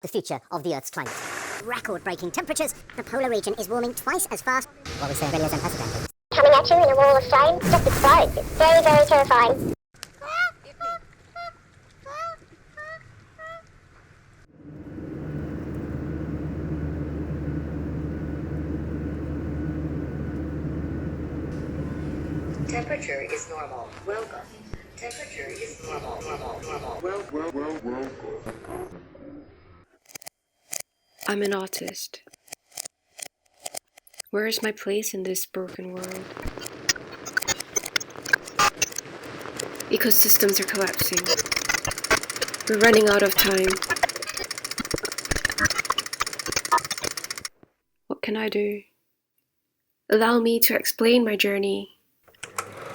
the future of the Earth's climate. Record-breaking temperatures. The polar region is warming twice as fast. What we say really is unprecedented. Coming at you in a wall of flame, just explodes. It's very, very terrifying. Temperature is normal. Welcome. Temperature is normal. Welcome. I'm an artist. Where is my place in this broken world? Ecosystems are collapsing. We're running out of time. What can I do? Allow me to explain my journey.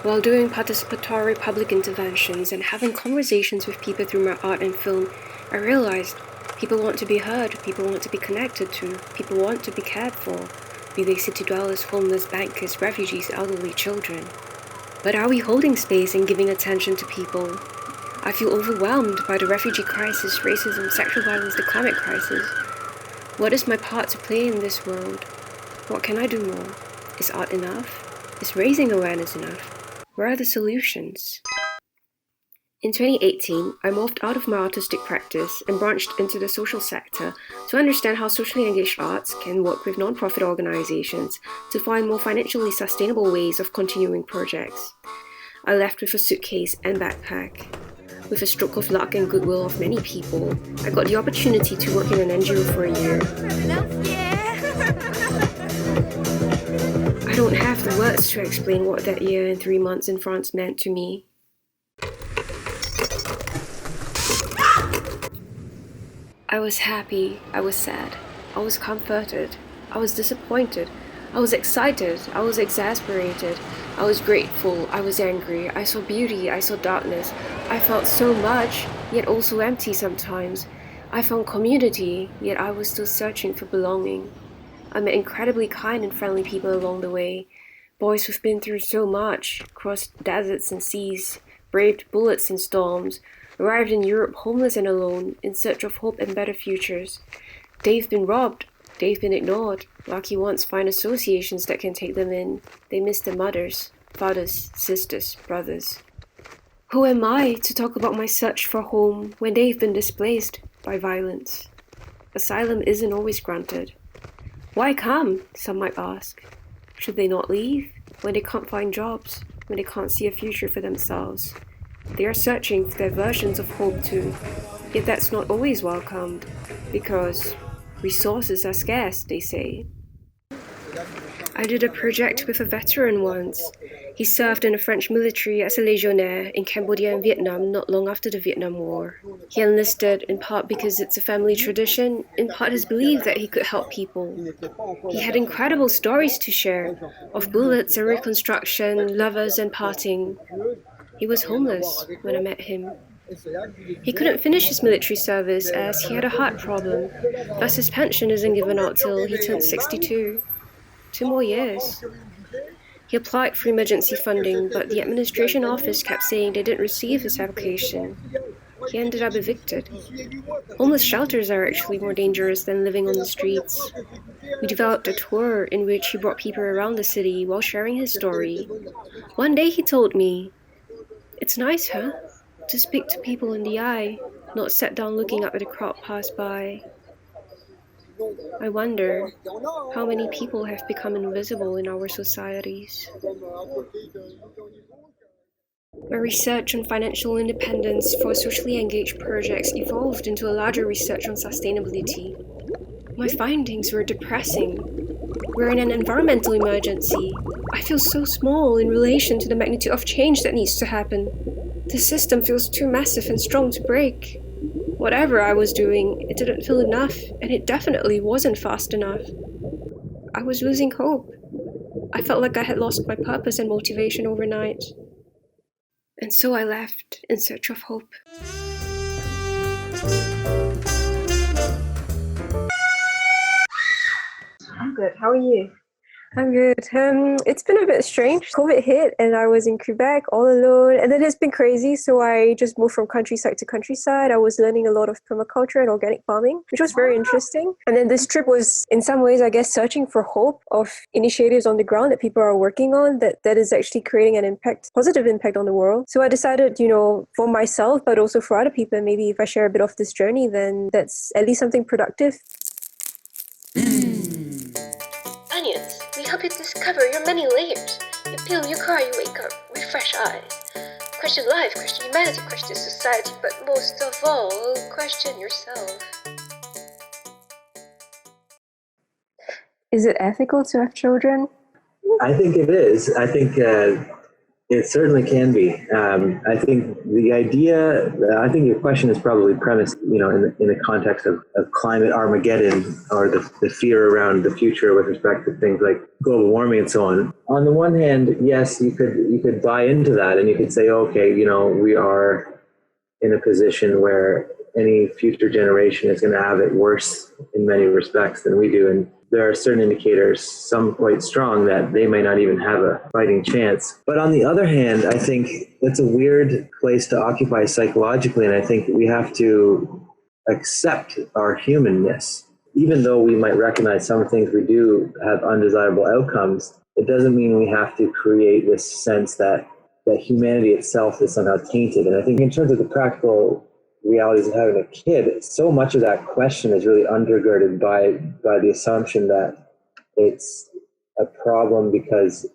While doing participatory public interventions and having conversations with people through my art and film, I realized people want to be heard, people want to be connected to, people want to be cared for, be they city dwellers, homeless, bankers, refugees, elderly, children. But are we holding space and giving attention to people? I feel overwhelmed by the refugee crisis, racism, sexual violence, the climate crisis. What is my part to play in this world? What can I do more? Is art enough? Is raising awareness enough? Where are the solutions? In 2018, I moved out of my artistic practice and branched into the social sector to understand how socially engaged arts can work with non-profit organizations to find more financially sustainable ways of continuing projects. I left with a suitcase and backpack. With a stroke of luck and goodwill of many people, I got the opportunity to work in an NGO for a year. I don't have the words to explain what that year and 3 months in France meant to me. I was happy, I was sad, I was comforted, I was disappointed, I was excited, I was exasperated, I was grateful, I was angry, I saw beauty, I saw darkness, I felt so much, yet also empty sometimes. I found community, yet I was still searching for belonging. I met incredibly kind and friendly people along the way, boys who've been through so much, crossed deserts and seas, braved bullets and storms, arrived in Europe homeless and alone, in search of hope and better futures. They've been robbed, they've been ignored. Lucky ones find associations that can take them in. They miss their mothers, fathers, sisters, brothers. Who am I to talk about my search for home when they've been displaced by violence? Asylum isn't always granted. Why come, some might ask? Should they not leave when they can't find jobs, when they can't see a future for themselves? They are searching for their versions of hope too, yet that's not always welcomed, because resources are scarce, they say. I did a project with a veteran once. He served in the French military as a légionnaire in Cambodia and Vietnam not long after the Vietnam War. He enlisted in part because it's a family tradition, in part his belief that he could help people. He had incredible stories to share, of bullets and reconstruction, lovers and parting. He was homeless when I met him. He couldn't finish his military service as he had a heart problem, thus his pension isn't given out till he turned 62. 2 more years. He applied for emergency funding, but the administration office kept saying they didn't receive his application. He ended up evicted. Homeless shelters are actually more dangerous than living on the streets. We developed a tour in which he brought people around the city while sharing his story. One day he told me, "It's nice, huh? To speak to people in the eye, not sit down looking up at the crowd pass by." I wonder how many people have become invisible in our societies. My research on financial independence for socially engaged projects evolved into a larger research on sustainability. My findings were depressing. We're in an environmental emergency. I feel so small in relation to the magnitude of change that needs to happen. The system feels too massive and strong to break. Whatever I was doing, it didn't feel enough, and it definitely wasn't fast enough. I was losing hope. I felt like I had lost my purpose and motivation overnight. And so I left in search of hope. I'm good. How are you? I'm good. It's been a bit strange. COVID hit and I was in Quebec all alone, and then it's been crazy. So I just moved from countryside to countryside. I was learning a lot of permaculture and organic farming, which was very interesting. And then this trip was, in some ways, I guess, searching for hope of initiatives on the ground that people are working on that is actually creating an impact, positive impact on the world. So I decided, for myself, but also for other people, maybe if I share a bit of this journey, then that's at least something productive. Onions, we help you discover your many layers. You peel your car, you wake up with fresh eyes. Question life, question humanity, question society, but most of all, question yourself. Is it ethical to have children? I think it is. I think it certainly can be. I think I think your question is probably premised, in the context of climate Armageddon, or the fear around the future with respect to things like global warming and so on. On the one hand, yes, you could buy into that, and you could say, okay, we are in a position where any future generation is going to have it worse in many respects than we do, and there are certain indicators, some quite strong, that they may not even have a fighting chance. But on the other hand, I think that's a weird place to occupy psychologically, and I think we have to accept our humanness. Even though we might recognize some things we do have undesirable outcomes, it doesn't mean we have to create this sense that humanity itself is somehow tainted. And I think in terms of the practical realities of having a kid, so much of that question is really undergirded by the assumption that it's a problem because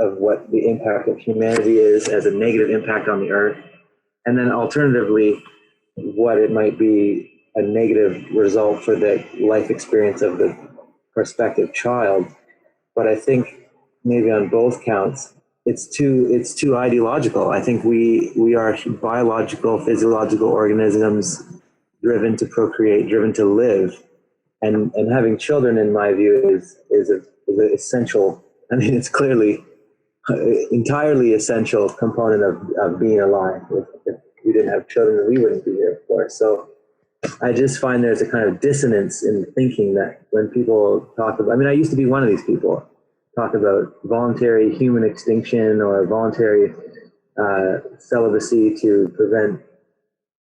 of what the impact of humanity is as a negative impact on the earth, and then alternatively what it might be a negative result for the life experience of the prospective child. But I think maybe on both counts it's too ideological. I think we are biological, physiological organisms driven to procreate, driven to live, and having children, in my view, is an essential. I mean, it's clearly entirely essential component of being alive. If we didn't have children, we wouldn't be here, of course. So I just find there's a kind of dissonance in thinking that when people talk about, I used to be one of these people, talk about voluntary human extinction or voluntary celibacy to prevent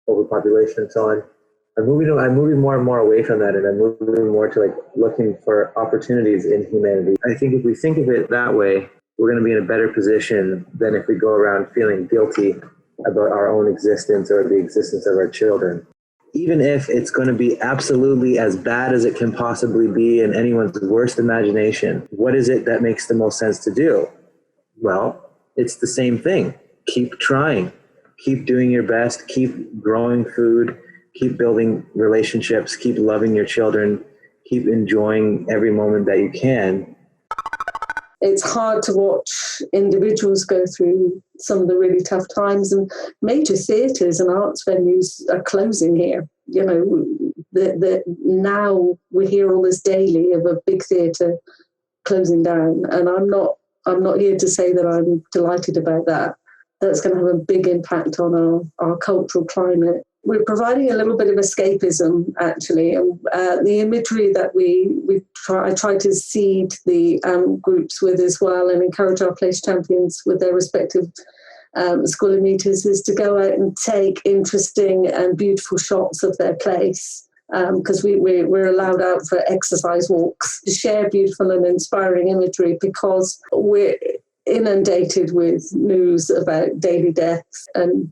overpopulation and so on. I'm moving more and more away from that, and I'm moving more to looking for opportunities in humanity. I think if we think of it that way, we're going to be in a better position than if we go around feeling guilty about our own existence or the existence of our children. Even if it's going to be absolutely as bad as it can possibly be in anyone's worst imagination, what is it that makes the most sense to do? Well, it's the same thing. Keep trying. Keep doing your best. Keep growing food. Keep building relationships. Keep loving your children. Keep enjoying every moment that you can. It's hard to watch individuals go through some of the really tough times, and major theatres and arts venues are closing here. Now we hear all this daily of a big theatre closing down, and I'm not here to say that I'm delighted about that. That's going to have a big impact on our cultural climate. We're providing a little bit of escapism, actually. The imagery that I try to seed the groups with as well, and encourage our place champions with their respective school meters, is to go out and take interesting and beautiful shots of their place. Because we're allowed out for exercise walks to share beautiful and inspiring imagery, because we're inundated with news about daily deaths and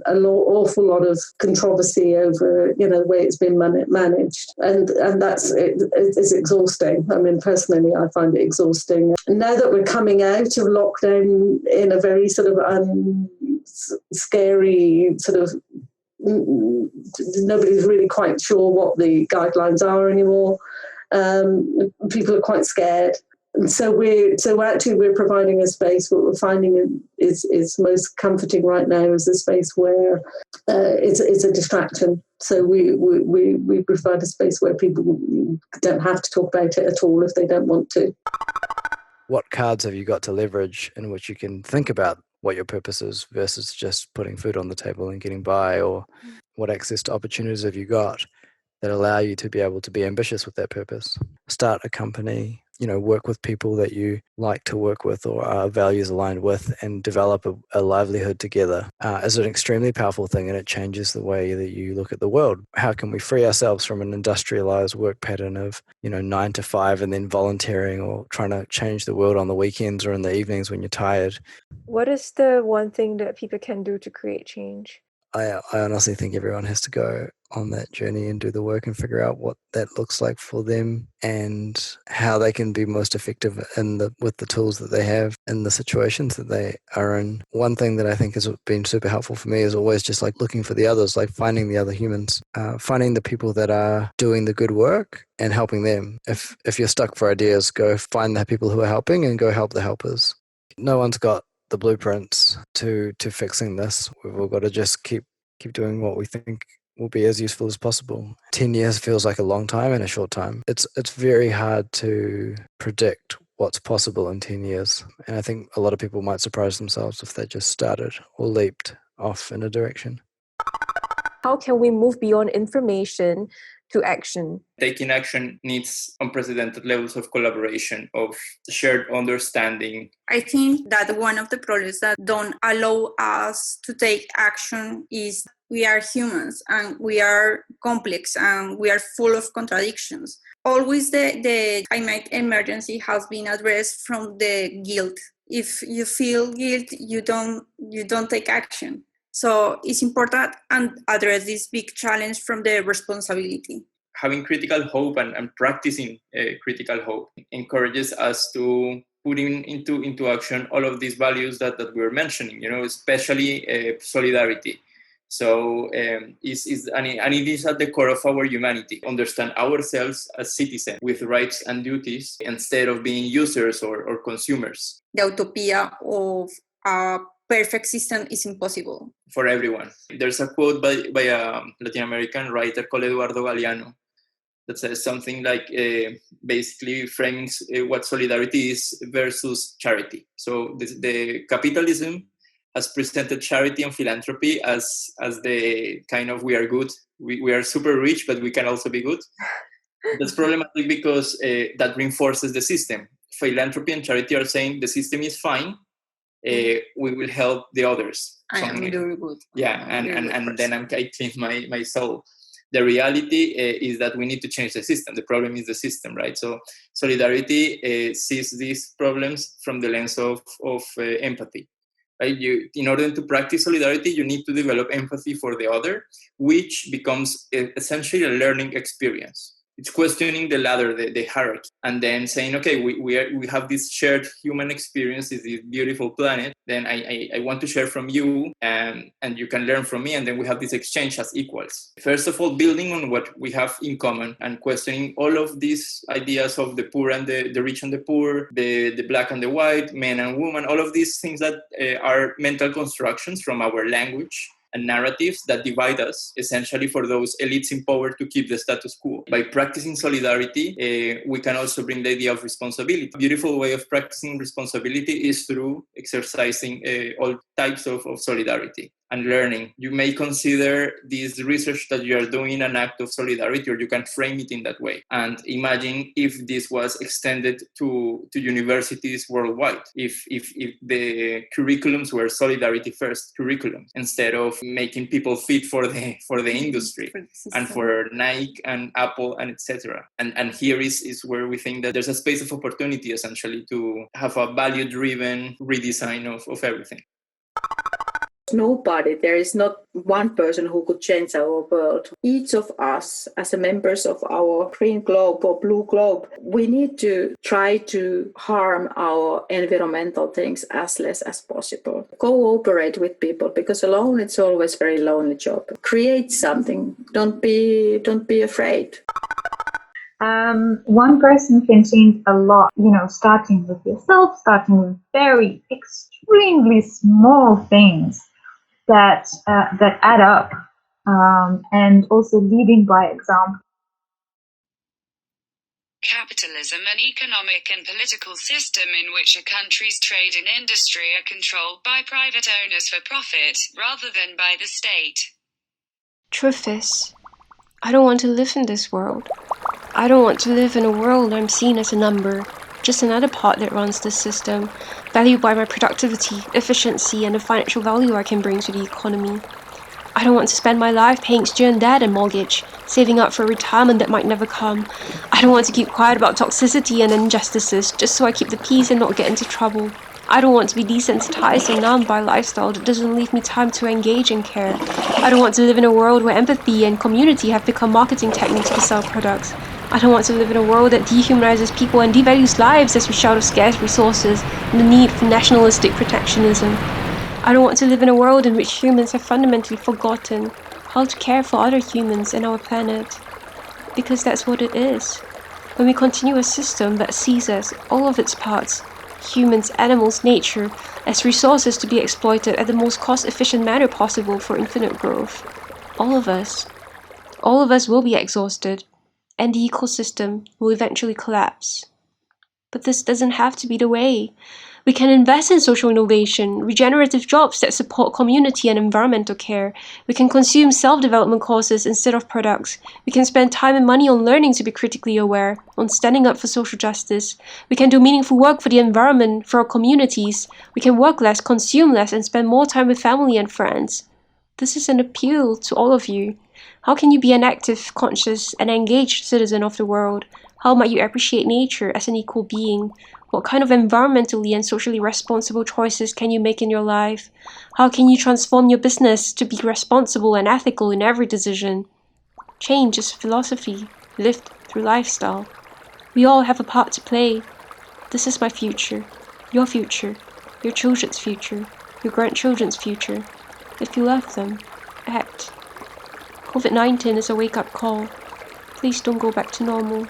awful lot of controversy over the way it's been managed, and that's it's exhausting. Personally, I find it exhausting. Now that we're coming out of lockdown in a very sort of scary sort of, nobody's really quite sure what the guidelines are anymore. People are quite scared. And so we're providing a space. What we're finding is most comforting right now is a space where it's a distraction. So we provide a space where people don't have to talk about it at all if they don't want to. What cards have you got to leverage in which you can think about what your purpose is versus just putting food on the table and getting by, or what access to opportunities have you got that allow you to be able to be ambitious with that purpose. Start a company, work with people that you like to work with or are values aligned with, and develop a livelihood together is an extremely powerful thing, and it changes the way that you look at the world. How can we free ourselves from an industrialized work pattern of 9 to 5 and then volunteering or trying to change the world on the weekends or in the evenings when you're tired? What is the one thing that people can do to create change? I honestly think everyone has to go on that journey and do the work and figure out what that looks like for them and how they can be most effective with the tools that they have in the situations that they are in. One thing that I think has been super helpful for me is always just like looking for the others, like finding the other humans, finding the people that are doing the good work and helping them. If you're stuck for ideas, go find the people who are helping and go help the helpers. No one's got the blueprints to fixing this. We've all got to just keep doing what we think will be as useful as possible. 10 years feels like a long time and a short time. It's very hard to predict what's possible in 10 years. And I think a lot of people might surprise themselves if they just started or leaped off in a direction. How can we move beyond information to action? Taking action needs unprecedented levels of collaboration, of shared understanding. I think that one of the problems that don't allow us to take action is we are humans and we are complex and we are full of contradictions. Always the climate emergency has been addressed from the guilt. If you feel guilt, you don't take action. So it's important and address this big challenge from the responsibility. Having critical hope and practicing critical hope encourages us to put into action all of these values that we're mentioning, especially solidarity. So it is at the core of our humanity. Understand ourselves as citizens with rights and duties instead of being users or consumers. The utopia of a perfect system is impossible for everyone. There's a quote by a Latin American writer called Eduardo Galeano that says something like basically frames what solidarity is versus charity. So the capitalism has presented charity and philanthropy as the kind of we are good. We are super rich, but we can also be good. That's problematic because that reinforces the system. Philanthropy and charity are saying the system is fine. We will help the others. I am very good. Yeah, and then I clean my soul. The reality is that we need to change the system. The problem is the system, right? So solidarity sees these problems from the lens of empathy. Right? In order to practice solidarity, you need to develop empathy for the other, which becomes essentially a learning experience. It's questioning the ladder, the hierarchy, and then saying, okay, we have this shared human experience, this beautiful planet. Then I want to share from you, and you can learn from me, and then we have this exchange as equals. First of all, building on what we have in common and questioning all of these ideas of the poor and the rich and the poor, the black and the white, men and women, all of these things that are mental constructions from our language and narratives that divide us, essentially for those elites in power to keep the status quo. By practicing solidarity, we can also bring the idea of responsibility. A beautiful way of practicing responsibility is through exercising all types of solidarity and learning. You may consider this research that you are doing an act of solidarity, or you can frame it in that way. And imagine if this was extended to universities worldwide, if the curriculums were solidarity first curriculums, instead of making people fit for the industry and for Nike and Apple and etc. And here is where we think that there's a space of opportunity essentially to have a value-driven redesign of everything. Nobody, there is not one person who could change our world. Each of us, as a members of our green globe or blue globe, we need to try to harm our environmental things as less as possible. Cooperate with people, because alone it's always a very lonely job. Create something. Don't be afraid. One person can change a lot, starting with yourself, starting with very extremely small things that add up, and also leading by example. Capitalism, an economic and political system in which a country's trade and industry are controlled by private owners for profit rather than by the state. Truth is, I don't want to live in this world. I don't want to live in a world I'm seen as a number, just another part that runs this system, valued by my productivity, efficiency, and the financial value I can bring to the economy. I don't want to spend my life paying student debt and mortgage, saving up for a retirement that might never come. I don't want to keep quiet about toxicity and injustices just so I keep the peace and not get into trouble. I don't want to be desensitized and numbed by a lifestyle that doesn't leave me time to engage and care. I don't want to live in a world where empathy and community have become marketing techniques to sell products. I don't want to live in a world that dehumanizes people and devalues lives as we shout of scarce resources and the need for nationalistic protectionism. I don't want to live in a world in which humans have fundamentally forgotten how to care for other humans and our planet. Because that's what it is. When we continue a system that sees us, all of its parts, humans, animals, nature, as resources to be exploited at the most cost-efficient manner possible for infinite growth, all of us will be exhausted, and the ecosystem will eventually collapse. But this doesn't have to be the way. We can invest in social innovation, regenerative jobs that support community and environmental care. We can consume self-development courses instead of products. We can spend time and money on learning to be critically aware, on standing up for social justice. We can do meaningful work for the environment, for our communities. We can work less, consume less, and spend more time with family and friends. This is an appeal to all of you. How can you be an active, conscious, and engaged citizen of the world? How might you appreciate nature as an equal being? What kind of environmentally and socially responsible choices can you make in your life? How can you transform your business to be responsible and ethical in every decision? Change is philosophy, lived through lifestyle. We all have a part to play. This is my future, your children's future, your grandchildren's future. If you love them, act. COVID-19 is a wake-up call. Please don't go back to normal.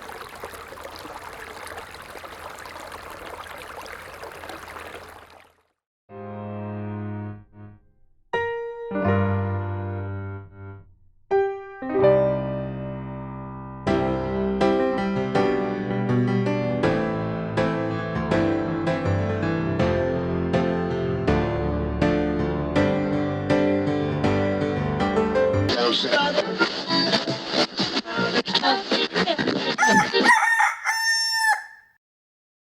Stop.